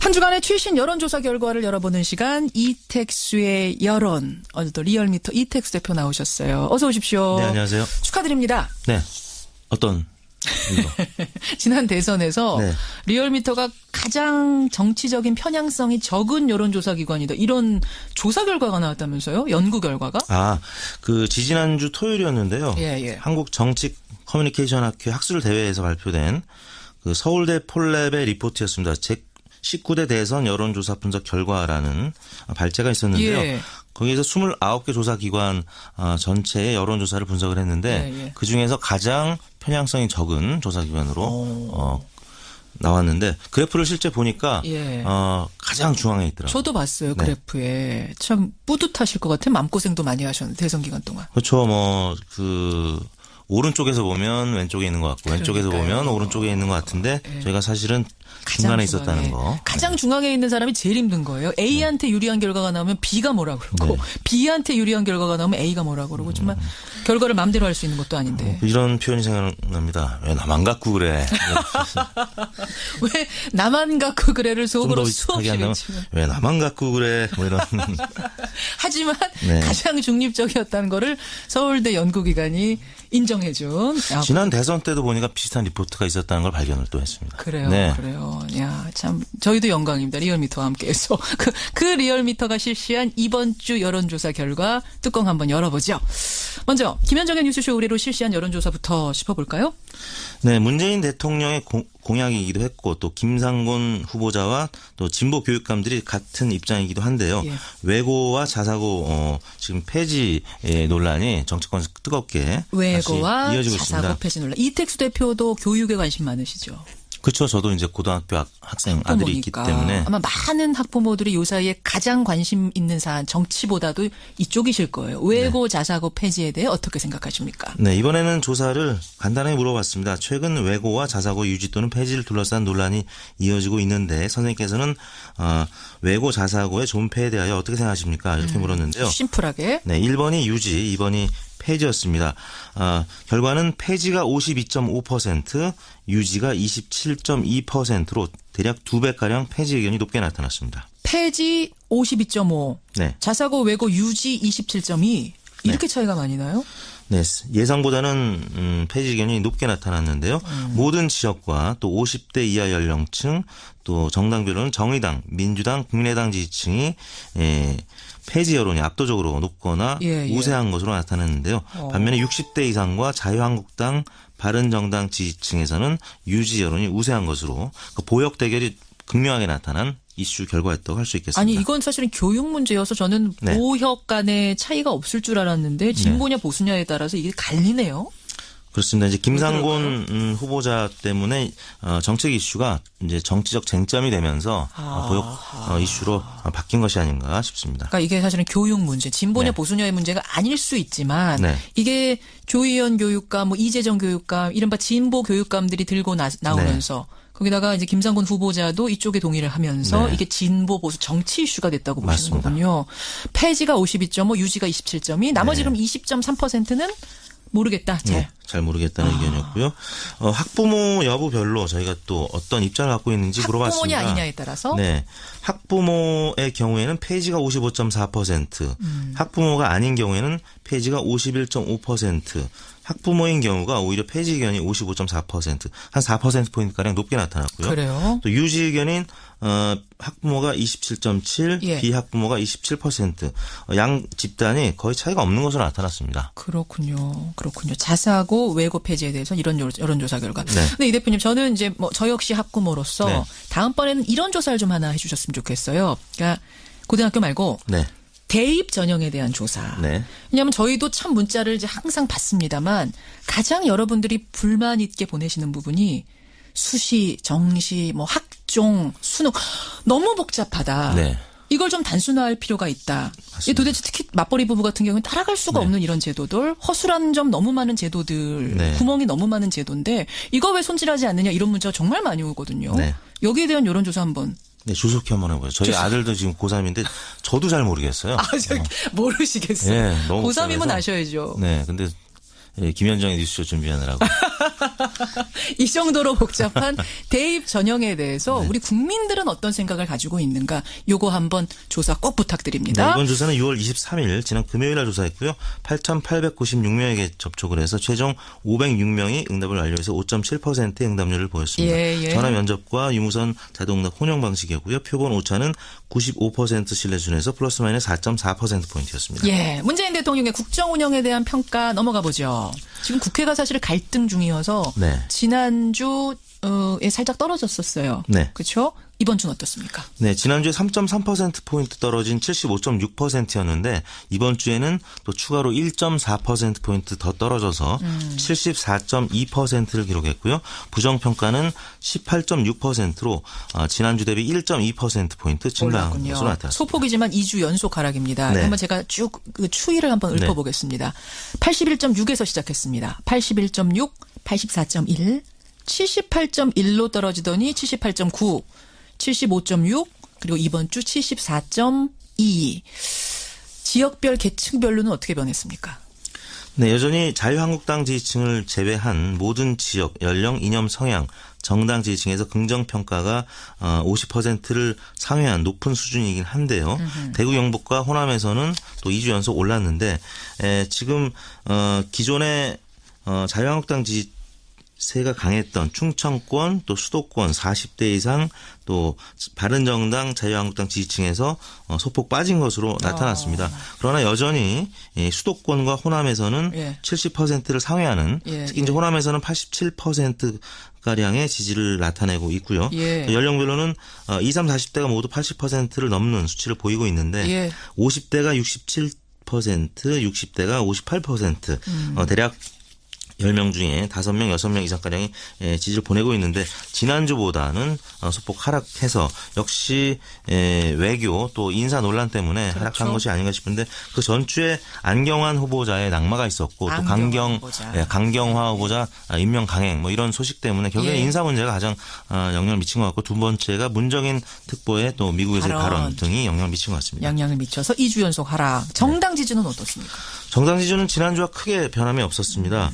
한 주간의 최신 여론조사 결과를 열어보는 시간 이택수의 여론. 오늘도 리얼미터 이택수 대표 나오셨어요. 어서 오십시오. 네, 안녕하세요. 축하드립니다. 네. 어떤 이거? 지난 대선에서 네. 리얼미터가 가장 정치적인 편향성이 적은 여론조사 기관이다. 이런 조사 결과가 나왔다면서요? 연구 결과가? 그 지지난주 토요일이었는데요. 예. 한국 정치 커뮤니케이션 학회 학술 대회에서 발표된 그 서울대 폴랩의 리포트였습니다. 제 19대 대선 여론조사 분석 결과라는 발제가 있었는데요. 예. 거기에서 29개 조사기관 전체의 여론조사를 분석을 했는데 그중에서 가장 편향성이 적은 조사기관으로 나왔는데 그래프를 실제 보니까 가장 중앙에 있더라고요. 저도 봤어요. 그래프에. 참 뿌듯하실 것 같아요. 마음고생도 많이 하셨는데 대선 기간 동안. 그렇죠. 오른쪽에서 보면 왼쪽에 있는 것 같고 왼쪽에서 보면 오른쪽에 있는 것 같은데 저희가 사실은 중간에 있었다는 거. 가장 중앙에 있는 사람이 제일 힘든 거예요. A한테 유리한 결과가 나오면 B가 뭐라 그러고 B한테 유리한 결과가 나오면 A가 뭐라 그러고 정말 결과를 마음대로 할 수 있는 것도 아닌데. 이런 표현이 생각납니다. 왜 나만 갖고 그래. 왜 나만 갖고 그래를 속으로 수없이 외치면. 왜 나만 갖고 그래. 뭐 이런. 하지만 가장 중립적이었다는 거를 서울대 연구기관이 인정해준. 지난 대선 때도 보니까 비슷한 리포트가 있었다는 걸 발견을 또 했습니다. 그래요. 그래요. 야, 참 저희도 영광입니다. 리얼미터와 함께해서 그 리얼미터가 실시한 이번 주 여론조사 결과 뚜껑 한번 열어보죠. 먼저 김현정의 뉴스쇼 의뢰로 실시한 여론조사부터 짚어볼까요? 네, 문재인 대통령의 공약이기도 했고 또 김상곤 후보자와 또 진보 교육감들이 같은 입장이기도 한데요. 외고와 자사고 지금 폐지 논란이 정치권에서 뜨겁게 외고와 이어지고 자사고 있습니다. 폐지 논란. 이택수 대표도 교육에 관심 많으시죠? 그렇죠. 저도 이제 고등학교 학생 아들이 있기 때문에 아마 많은 학부모들이 요 사이에 가장 관심 있는 사안 정치보다도 이쪽이실 거예요. 외고 자사고 폐지에 대해 어떻게 생각하십니까? 네, 이번에는 조사를 간단하게 물어봤습니다. 최근 외고와 자사고 유지 또는 폐지를 둘러싼 논란이 이어지고 있는데 선생님께서는 외고 자사고의 존폐에 대하여 어떻게 생각하십니까? 이렇게 물었는데요. 심플하게. 네, 1번이 유지, 2번이 폐지였습니다. 결과는 폐지가 52.5%, 유지가 27.2%로 대략 2배가량 폐지 의견이 높게 나타났습니다. 폐지 52.5, 자사고 외고 유지 27.2 이렇게 차이가 많이 나요? 네, 예상보다는 폐지 의견이 높게 나타났는데요. 모든 지역과 또 50대 이하 연령층 또 정당별로는 정의당, 민주당, 국민의당 지지층이 폐지 여론이 압도적으로 높거나 우세한 것으로 나타났는데요. 반면에 60대 이상과 자유한국당, 바른정당 지지층에서는 유지 여론이 우세한 것으로 보역 대결이 극명하게 나타난 이슈 결과였다고 할 수 있겠습니다. 아니 이건 사실은 교육 문제여서 저는 보역 간의 차이가 없을 줄 알았는데 진보냐 보수냐에 따라서 이게 갈리네요. 그렇습니다. 이제 김상곤 후보자 때문에 정책 이슈가 이제 정치적 쟁점이 되면서 보역 이슈로 바뀐 것이 아닌가 싶습니다. 그러니까 이게 사실은 교육 문제, 진보냐 보수냐의 문제가 아닐 수 있지만 이게 조희연 교육감, 뭐 이재정 교육감, 이른바 진보 교육감들이 들고 나오면서 거기다가 이제 김상곤 후보자도 이쪽에 동의를 하면서 이게 진보 보수 정치 이슈가 됐다고 보시는 거군요. 폐지가 52.5, 유지가 27.2, 나머지 그럼 20.3%는 모르겠다. 잘 모르겠다는 의견이었고요. 학부모 여부별로 저희가 또 어떤 입장을 갖고 있는지 물어봤습니다. 학부모냐 아니냐에 따라서. 네. 학부모의 경우에는 폐지가 55.4%, 학부모가 아닌 경우에는 폐지가 51.5%, 학부모인 경우가 오히려 폐지 의견이 55.4%, 한 4%포인트가량 높게 나타났고요. 그래요? 또 유지 의견인 학부모가 27.7, 비학부모가 27%. 양 집단이 거의 차이가 없는 것으로 나타났습니다. 그렇군요. 자사고 외고 폐지에 대해서 이런 여론조사 결과. 근데 이 대표님 저는 이제 저 역시 학부모로서 다음번에는 이런 조사를 좀 하나 해주셨으면 좋겠어요. 그러니까 고등학교 말고 대입 전형에 대한 조사. 왜냐하면 저희도 참 문자를 이제 항상 받습니다만 가장 여러분들이 불만 있게 보내시는 부분이 수시, 정시, 학종, 수능 너무 복잡하다. 이걸 좀 단순화할 필요가 있다. 도대체 특히 맞벌이 부부 같은 경우는 따라갈 수가 없는 이런 제도들, 허술한 점 너무 많은 제도들, 구멍이 너무 많은 제도인데 이거 왜 손질하지 않느냐 이런 문자가 정말 많이 오거든요. 여기에 대한 여론조사 한번. 조속히 한번 해보죠. 저희 아들도 지금 고3인데 저도 잘 모르겠어요. 모르시겠어요. 고3이면 아셔야죠. 근데 김현정의 뉴스쇼 준비하느라고. 이 정도로 복잡한 대입 전형에 대해서 우리 국민들은 어떤 생각을 가지고 있는가 요거 한번 조사 꼭 부탁드립니다. 네, 이번 조사는 6월 23일 지난 금요일 날 조사했고요. 8,896명에게 접촉을 해서 최종 506명이 응답을 완료해서 5.7%의 응답률을 보였습니다. 예. 전화 면접과 유무선 자동응답 혼용 방식이었고요. 표본 오차는 95% 신뢰 수준에서 플러스 마이너스 4.4%포인트였습니다. 예, 문재인 대통령의 국정 운영에 대한 평가 넘어가 보죠. 지금 국회가 사실 갈등 중이어서 네. 지난주에 살짝 떨어졌었어요. 네. 그렇죠? 이번 주는 어떻습니까? 네, 지난주에 3.3%포인트 떨어진 75.6%였는데 이번 주에는 또 추가로 1.4%포인트 더 떨어져서 74.2%를 기록했고요. 부정평가는 18.6%로 지난주 대비 1.2%포인트 증가한 것으로 나타났습니다. 소폭이지만 2주 연속 하락입니다. 네. 한번 제가 쭉 그 추이를 한번 읊어보겠습니다. 81.6에서 시작했습니다. 81.6, 84.1, 78.1로 떨어지더니 78.9, 75.6 그리고 이번 주 74.2. 지역별 계층별로는 어떻게 변했습니까? 네, 여전히 자유한국당 지지층을 제외한 모든 지역, 연령, 이념, 성향, 정당 지지층에서 긍정평가가 50%를 상회한 높은 수준이긴 한데요. 대구, 경북과 호남에서는 또 2주 연속 올랐는데 지금 기존의 자유한국당 지지세가 강했던 충청권 또 수도권 40대 이상 또 바른정당 자유한국당 지지층에서 소폭 빠진 것으로 나타났습니다. 그러나 여전히 수도권과 호남에서는 70%를 상회하는 특히 이제 호남에서는 87%가량의 지지를 나타내고 있고요. 연령별로는 20, 30, 40대가 모두 80%를 넘는 수치를 보이고 있는데 50대가 67%, 60대가 58%, 대략 10명 중에 5명, 6명 이상가량이 지지를 보내고 있는데 지난주보다는 소폭 하락해서 역시 외교 또 인사 논란 때문에 하락한 것이 아닌가 싶은데 그 전주에 안경환 후보자의 낙마가 있었고 또 강경화 후보자 임명 강행 뭐 이런 소식 때문에 결국에 인사 문제가 가장 영향을 미친 것 같고 두 번째가 문정인 특보의 또 미국에서의 발언 등이 영향을 미친 것 같습니다. 영향을 미쳐서 2주 연속 하락. 정당 지지는 어떻습니까? 정당 지지는 지난주와 크게 변함이 없었습니다.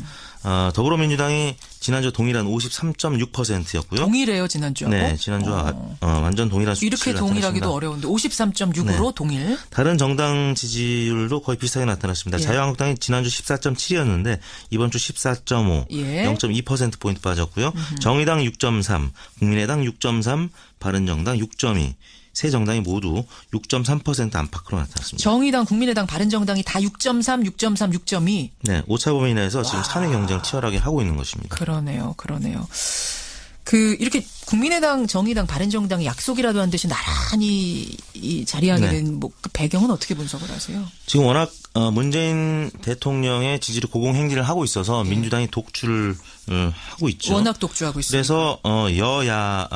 더불어민주당이 지난주 동일한 53.6%였고요. 동일해요, 지난주하고? 네, 지난주와 완전 동일한 수치를 이렇게 동일하기도 나타냈습니다. 어려운데 53.6으로 동일. 다른 정당 지지율도 거의 비슷하게 나타났습니다. 자유한국당이 지난주 14.7이었는데 이번 주 14.5, 0.2%포인트 빠졌고요. 정의당 6.3, 국민의당 6.3, 바른정당 6.2. 세 정당이 모두 6.3% 안팎으로 나타났습니다. 정의당, 국민의당, 바른정당이 다 6.3, 6.3, 6.2. 네, 오차 범위 내에서 지금 3위 경쟁을 치열하게 하고 있는 것입니다. 그러네요. 이렇게 국민의당, 정의당, 바른정당이 약속이라도 한 듯이 나란히 자리하게 된 그 배경은 어떻게 분석을 하세요? 지금 워낙 문재인 대통령의 지지를 고공행진을 하고 있어서 민주당이 독주를 하고 있죠. 워낙 독주하고 있습니다. 그래서 여야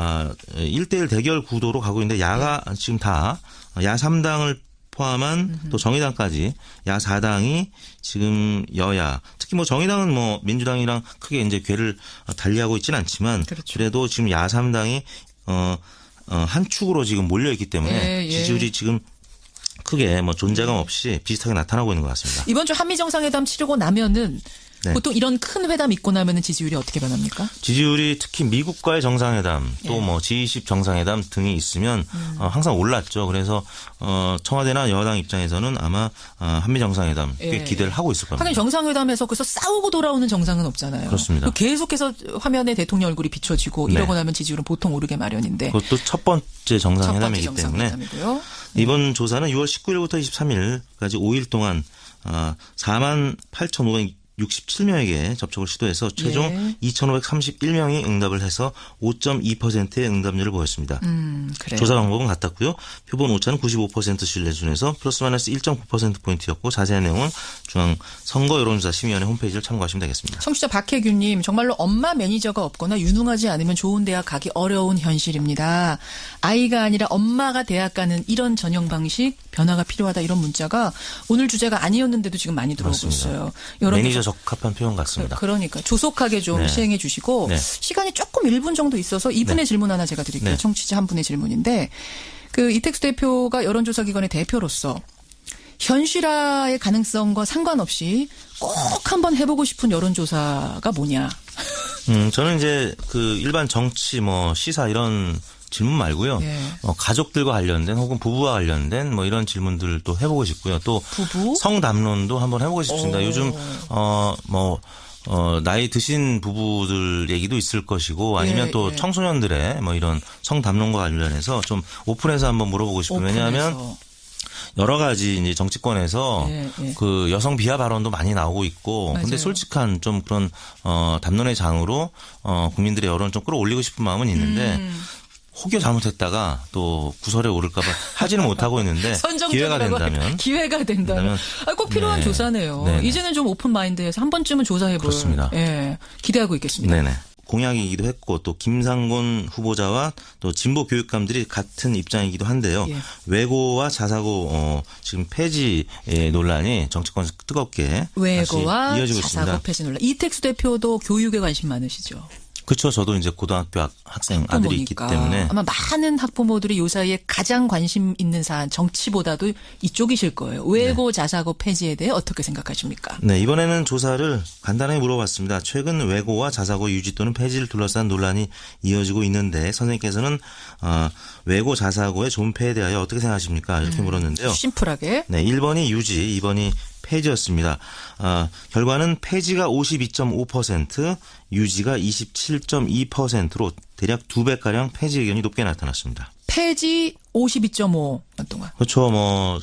1대1 대결 구도로 가고 있는데 야가 지금 다 야 3당을 포함한 또 정의당까지 야 4당이 지금 여야 특히 뭐 정의당은 뭐 민주당이랑 크게 이제 궤를 달리하고 있지는 않지만 그래도 지금 야 3당이 한 축으로 지금 몰려 있기 때문에 지지율이 지금 크게 뭐 존재감 없이 비슷하게 나타나고 있는 것 같습니다. 이번 주 한미 정상회담 치르고 나면은 보통 이런 큰 회담 있고 나면은 지지율이 어떻게 변합니까? 지지율이 특히 미국과의 정상회담 또 뭐 G20 정상회담 등이 있으면 항상 올랐죠. 그래서 청와대나 여당 입장에서는 아마 한미 정상회담 꽤 기대를 하고 있을 겁니다. 하긴 정상회담에서 그래서 싸우고 돌아오는 정상은 없잖아요. 그렇습니다. 계속해서 화면에 대통령 얼굴이 비춰지고 이러고 나면 지지율은 보통 오르게 마련인데. 그것도 첫 번째 정상회담이기 때문에 이번 조사는 6월 19일부터 23일까지 5일 동안 48,567명에게 접촉을 시도해서 최종 2,531명이 응답을 해서 5.2%의 응답률을 보였습니다. 조사 방법은 같았고요. 표본 오차는 95% 신뢰 수준에서 플러스 마이너스 1.9%포인트였고 자세한 내용은 중앙선거여론조사심의위원회 홈페이지를 참고하시면 되겠습니다. 청취자 박혜규님, 정말로 엄마 매니저가 없거나 유능하지 않으면 좋은 대학 가기 어려운 현실입니다. 아이가 아니라 엄마가 대학 가는 이런 전형 방식 변화가 필요하다 이런 문자가 오늘 주제가 아니었는데도 지금 많이 들어오고 있어요. 매니저 적합한 표현 같습니다. 그러니까 조속하게 좀 시행해 주시고 시간이 조금 1분 정도 있어서 이분의 질문 하나 제가 드릴게요. 청취자 한 분의 질문인데 그 이택수 대표가 여론조사 기관의 대표로서 현실화의 가능성과 상관없이 꼭 한번 해보고 싶은 여론조사가 뭐냐? 저는 이제 그 일반 정치 뭐 시사 이런 질문 말고요. 예. 가족들과 관련된 혹은 부부와 관련된 뭐 이런 질문들도 해보고 싶고요. 또 부부? 성담론도 한번 해보고 싶습니다. 오. 요즘 나이 드신 부부들 얘기도 있을 것이고 아니면 또 청소년들의 뭐 이런 성담론과 관련해서 좀 오픈해서 한번 물어보고 싶어요. 왜냐하면 여러 가지 이제 정치권에서 그 여성 비하 발언도 많이 나오고 있고, 맞아요. 근데 솔직한 좀 그런 담론의 장으로 국민들의 여론을 좀 끌어올리고 싶은 마음은 있는데. 혹여 잘못했다가 또 구설에 오를까봐 하지는 못하고 있는데 기회가 된다면 꼭 필요한 조사네요. 네네. 이제는 좀 오픈 마인드에서 한 번쯤은 조사해볼. 그렇습니다. 예, 기대하고 있겠습니다. 네네. 공약이기도 했고 또 김상곤 후보자와 또 진보 교육감들이 같은 입장이기도 한데요. 예. 외고와 자사고 지금 폐지 논란이 정치권에서 뜨겁게 외고와 다시 이어지고 자사고 있습니다. 폐지 논란. 이택수 대표도 교육에 관심 많으시죠? 그렇죠. 저도 이제 고등학교 학생 아들이 있기 때문에 아마 많은 학부모들이 요 사이에 가장 관심 있는 사안 정치보다도 이쪽이실 거예요. 외고 자사고 폐지에 대해 어떻게 생각하십니까? 네, 이번에는 조사를 간단하게 물어봤습니다. 최근 외고와 자사고 유지 또는 폐지를 둘러싼 논란이 이어지고 있는데 선생님께서는 외고 자사고의 존폐에 대하여 어떻게 생각하십니까? 이렇게 물었는데요. 심플하게. 네, 1번이 유지, 2번이 폐지였습니다. 결과는 폐지가 52.5%, 유지가 27.2%로 대략 2배가량 폐지 의견이 높게 나타났습니다. 폐지 52.5년 동안. 그렇죠.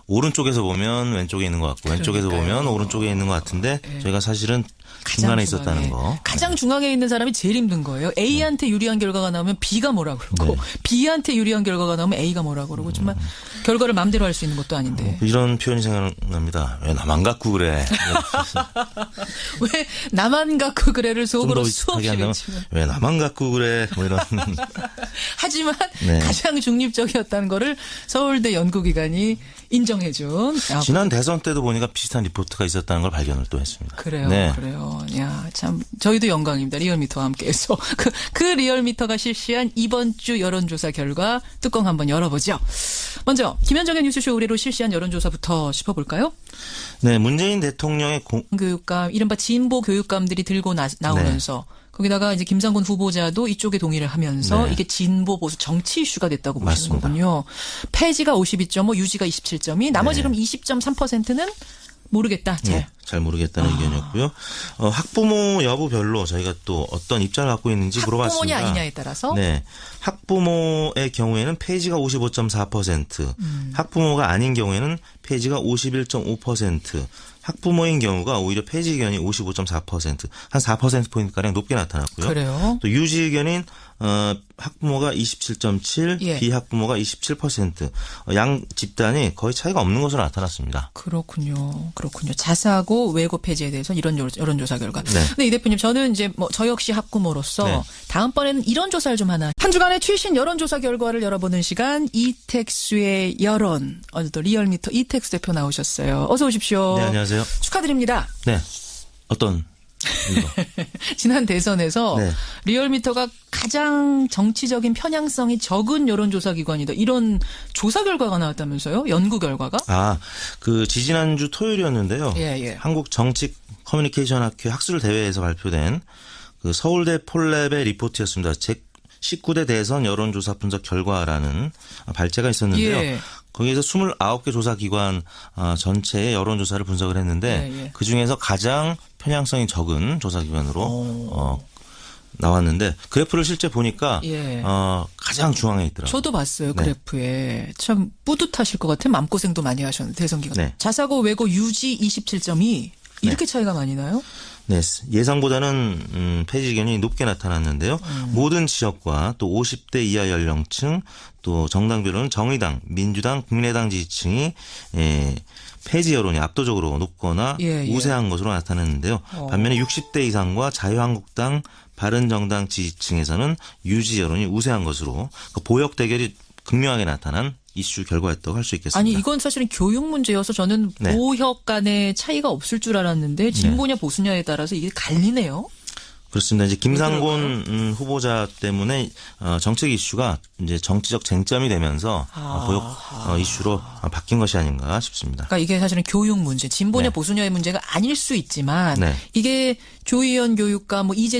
오른쪽에서 보면 왼쪽에 있는 것 같고 왼쪽에서 보면 오른쪽에 있는 것 같은데 저희가 사실은 중간에 있었다는 거. 가장 중앙에 있는 사람이 제일 힘든 거예요. A한테 유리한 결과가 나오면 B가 뭐라 그러고 B한테 유리한 결과가 나오면 A가 뭐라 그러고 정말 결과를 마음대로 할 수 있는 것도 아닌데. 이런 표현이 생각납니다. 왜 나만 갖고 그래. 왜 나만 갖고 그래를 속으로 수없이 외치면. 왜 나만 갖고 그래. 뭐 이런. 하지만 가장 중립적이었다는 거를 서울대 연구기관이 인정해준. 지난 대선 때도 보니까 비슷한 리포트가 있었다는 걸 발견을 또 했습니다. 그래요. 그래요. 야, 참 저희도 영광입니다. 리얼미터와 함께해서 그 리얼미터가 실시한 이번 주 여론조사 결과 뚜껑 한번 열어보죠. 먼저 김현정의 뉴스쇼 의뢰로 실시한 여론조사부터 짚어볼까요? 네, 문재인 대통령의 교육감, 이른바 진보 교육감들이 들고 나오면서 거기다가 이제 김상곤 후보자도 이쪽에 동의를 하면서 이게 진보 보수 정치 이슈가 됐다고 보시는 거군요. 폐지가 52.5, 유지가 27.2, 나머지 그럼 20.3%는 모르겠다. 잘 모르겠다는 의견이었고요. 학부모 여부별로 저희가 또 어떤 입장을 갖고 있는지 물어봤습니다. 학부모냐 아니냐에 따라서. 네. 학부모의 경우에는 폐지가 55.4%, 학부모가 아닌 경우에는 폐지가 51.5%, 학부모인 경우가 오히려 폐지 의견이 55.4%, 한 4%포인트가량 높게 나타났고요. 그래요? 또 유지 의견인 학부모가 27.7, 비학부모가 27%, 양 집단이 거의 차이가 없는 것으로 나타났습니다. 그렇군요. 자사고 외고 폐지에 대해서 이런 여론조사 결과. 근데 이 대표님, 저는 이제 저 역시 학부모로서 다음번에는 이런 조사를 좀 하나. 한 주간의 최신 여론조사 결과를 열어보는 시간, 이택수의 여론. 오늘도 리얼미터 이택수 대표 나오셨어요. 어서 오십시오. 네, 안녕하세요. 축하드립니다. 네. 어떤 지난 대선에서 리얼미터가 가장 정치적인 편향성이 적은 여론조사 기관이다. 이런 조사 결과가 나왔다면서요? 연구 결과가? 지지난주 토요일이었는데요. 한국 정치 커뮤니케이션 학회 학술 대회에서 발표된 그 서울대 폴랩의 리포트였습니다. 제19대 대선 여론조사 분석 결과라는 발제가 있었는데요. 거기에서 29개 조사기관 전체의 여론조사를 분석을 했는데 그중에서 가장 편향성이 적은 조사기관으로 나왔는데 그래프를 실제 보니까 가장 중앙에 있더라고요. 저도 봤어요. 그래프에. 참 뿌듯하실 것 같아요. 마음고생도 많이 하셨는데 대선 기간. 자사고 외고 유지 27.2 이렇게 차이가 많이 나요? 네, 예상보다는 폐지 의견이 높게 나타났는데요. 모든 지역과 또 50대 이하 연령층 또 정당별로는 정의당, 민주당, 국민의당 지지층이 폐지 여론이 압도적으로 높거나 우세한 것으로 나타났는데요. 반면에 60대 이상과 자유한국당, 바른정당 지지층에서는 유지 여론이 우세한 것으로 보역 대결이 극명하게 나타난 이슈 결과였다고 할 수 있겠습니다. 아니 이건 사실은 교육 문제여서 저는 보역 간의 차이가 없을 줄 알았는데 진보냐 보수냐에 따라서 이게 갈리네요. 그렇습니다. 이제 김상곤 후보자 때문에 정책 이슈가 이제 정치적 쟁점이 되면서 보역 이슈로 바뀐 것이 아닌가 싶습니다. 그러니까 이게 사실은 교육 문제, 진보냐 네. 보수냐의 문제가 아닐 수 있지만 네. 이게 조 의원 교육과 뭐 이재정